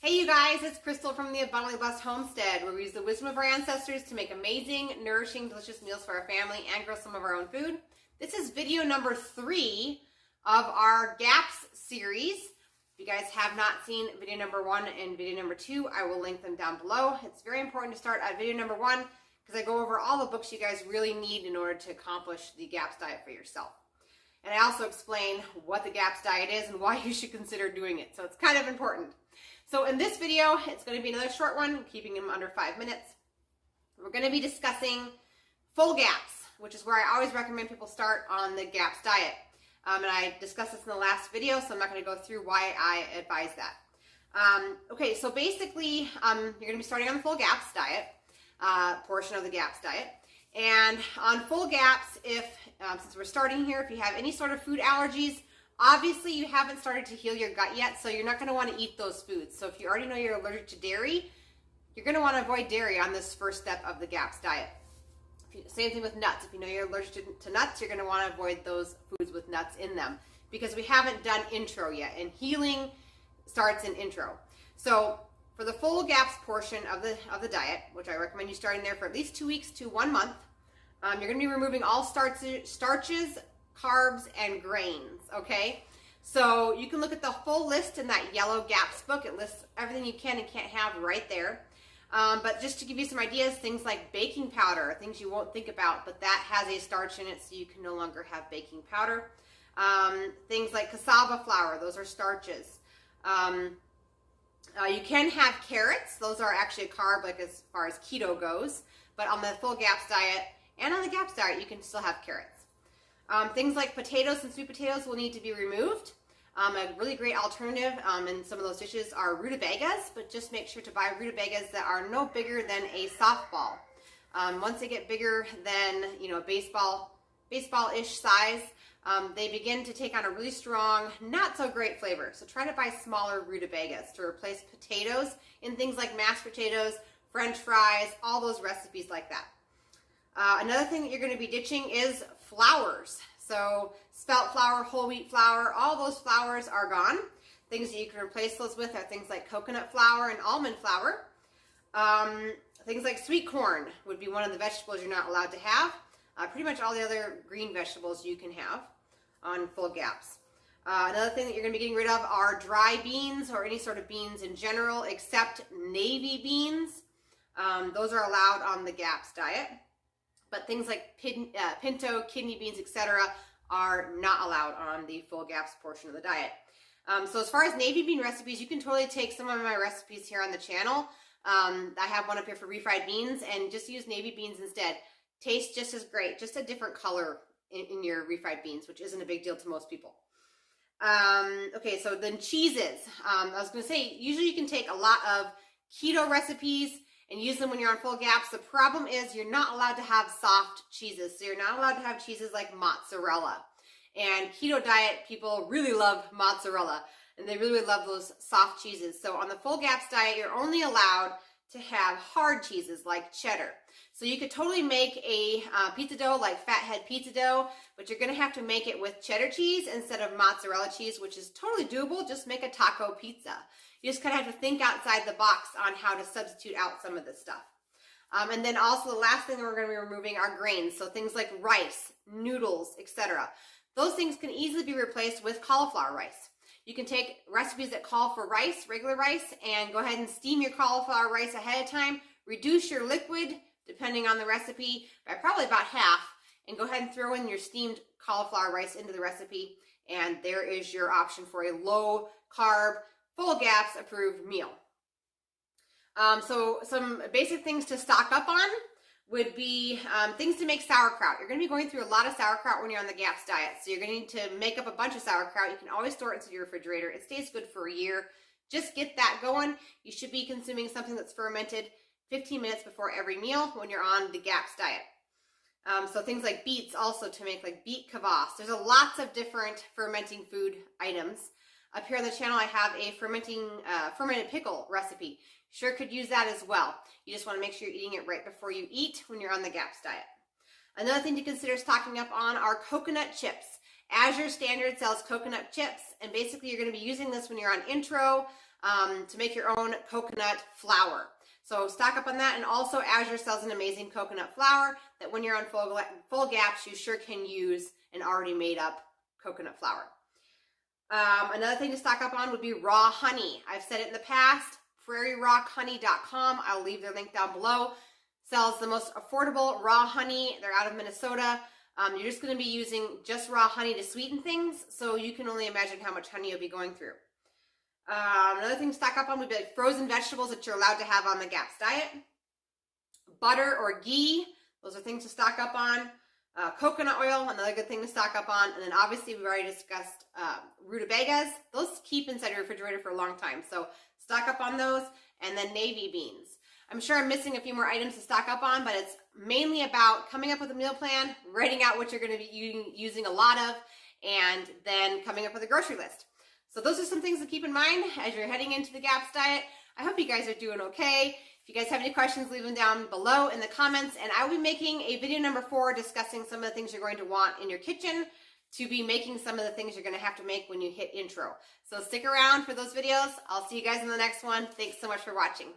Hey you guys, it's Crystal from the Abundantly Blessed Homestead, where we use the wisdom of our ancestors to make amazing, nourishing, delicious meals for our family and grow some of our own food. This is video number 3 of our GAPS series. If you guys have not seen video number 1 and video number 2, I will link them down below. It's very important to start at video number 1 because I go over all the books you guys really need in order to accomplish the GAPS diet for yourself. And I also explain what the GAPS diet is and why you should consider doing it. So it's kind of important. So in this video, it's going to be another short one, keeping them under 5 minutes. We're going to be discussing full GAPS, which is where I always recommend people start on the GAPS diet. And I discussed this in the last video, so I'm not going to go through why I advise that. Okay, so basically, you're going to be starting on the full GAPS diet, portion of the GAPS diet. And on full GAPS, since we're starting here, if you have any sort of food allergies, obviously you haven't started to heal your gut yet, so you're not going to want to eat those foods. So if you already know you're allergic to dairy, you're going to want to avoid dairy on this first step of the GAPS diet. Same thing with nuts. If you know you're allergic to nuts, you're going to want to avoid those foods with nuts in them because we haven't done intro yet, and healing starts in intro. So for the full GAPS portion of the diet, which I recommend you starting there for at least 2 weeks to 1 month, you're going to be removing all starches, carbs, and grains, okay? So you can look at the full list in that yellow GAPS book. It lists everything you can and can't have right there. But just to give you some ideas, things like baking powder, things you won't think about, but that has a starch in it, so you can no longer have baking powder. Things like cassava flour, those are starches. You can have carrots. Those are actually a carb, like as far as keto goes. But on the full GAPS diet and on the GAPS diet, you can still have carrots. Things like potatoes and sweet potatoes will need to be removed. A really great alternative in some of those dishes are rutabagas, but just make sure to buy rutabagas that are no bigger than a softball. Once they get bigger than, baseball-ish size, they begin to take on a really strong, not so great flavor. So try to buy smaller rutabagas to replace potatoes in things like mashed potatoes, French fries, all those recipes like that. Another thing that you're going to be ditching is flours. So spelt flour, whole wheat flour, all those flours are gone. Things that you can replace those with are things like coconut flour and almond flour. Things like sweet corn would be one of the vegetables you're not allowed to have. Pretty much all the other green vegetables you can have on full GAPS. Another thing that you're going to be getting rid of are dry beans or any sort of beans in general, except navy beans. Those are allowed on the GAPS diet. But things like pinto, kidney beans, etc. are not allowed on the full GAPS portion of the diet. So as far as navy bean recipes, you can totally take some of my recipes here on the channel. I have one up here for refried beans, and just use navy beans instead. Tastes just as great, just a different color in your refried beans, which isn't a big deal to most people. Okay, so then cheeses. I was going to say, usually you can take a lot of keto recipes and use them when you're on full GAPS. The problem is you're not allowed to have soft cheeses. So you're not allowed to have cheeses like mozzarella. And keto diet people really love mozzarella, and they really love those soft cheeses. So on the full GAPS diet, you're only allowed to have hard cheeses like cheddar. So you could totally make a pizza dough like Fathead pizza dough, but you're going to have to make it with cheddar cheese instead of mozzarella cheese, which is totally doable. Just make a taco pizza. You just kind of have to think outside the box on how to substitute out some of this stuff. And then also the last thing that we're going to be removing are grains. So things like rice, noodles, etc. Those things can easily be replaced with cauliflower rice. You can take recipes that call for rice, regular rice, and go ahead and steam your cauliflower rice ahead of time. Reduce your liquid, depending on the recipe, by probably about half, and go ahead and throw in your steamed cauliflower rice into the recipe, and there is your option for a low carb, full GAPS approved meal. So some basic things to stock up on would be things to make sauerkraut. You're going to be going through a lot of sauerkraut when you're on the GAPS diet, so you're going to need to make up a bunch of sauerkraut. You can always store it into your refrigerator. It stays good for a year. Just get that going. You should be consuming something that's fermented 15 minutes before every meal when you're on the GAPS diet. So things like beets also to make like beet kvass. There's lots of different fermenting food items. Up here on the channel, I have a fermented pickle recipe. Sure could use that as well. You just want to make sure you're eating it right before you eat when you're on the GAPS diet. Another thing to consider stocking up on are coconut chips. Azure Standard sells coconut chips, and basically you're going to be using this when you're on intro. to make your own coconut flour. So stock up on that, and also Azure sells an amazing coconut flour that when you're on full gaps, you sure can use an already made up coconut flour. Another thing to stock up on would be raw honey. I've said it in the past, prairierock.honey.com. I'll leave their link down below. Sells the most affordable raw honey. They're out of Minnesota. You're just going to be using just raw honey to sweeten things, so you can only imagine how much honey you'll be going through. Another thing to stock up on would be like frozen vegetables that you're allowed to have on the GAPS diet. Butter or ghee, those are things to stock up on. Coconut oil, another good thing to stock up on. And then obviously we've already discussed rutabagas. Those keep inside your refrigerator for a long time, so stock up on those. And then navy beans. I'm sure I'm missing a few more items to stock up on, but it's mainly about coming up with a meal plan, writing out what you're going to be using a lot of, and then coming up with a grocery list. So those are some things to keep in mind as you're heading into the GAPS diet. I hope you guys are doing okay. If you guys have any questions, leave them down below in the comments, and I will be making a video number 4 discussing some of the things you're going to want in your kitchen to be making some of the things you're going to have to make when you hit intro. So stick around for those videos. I'll see you guys in the next one. Thanks so much for watching.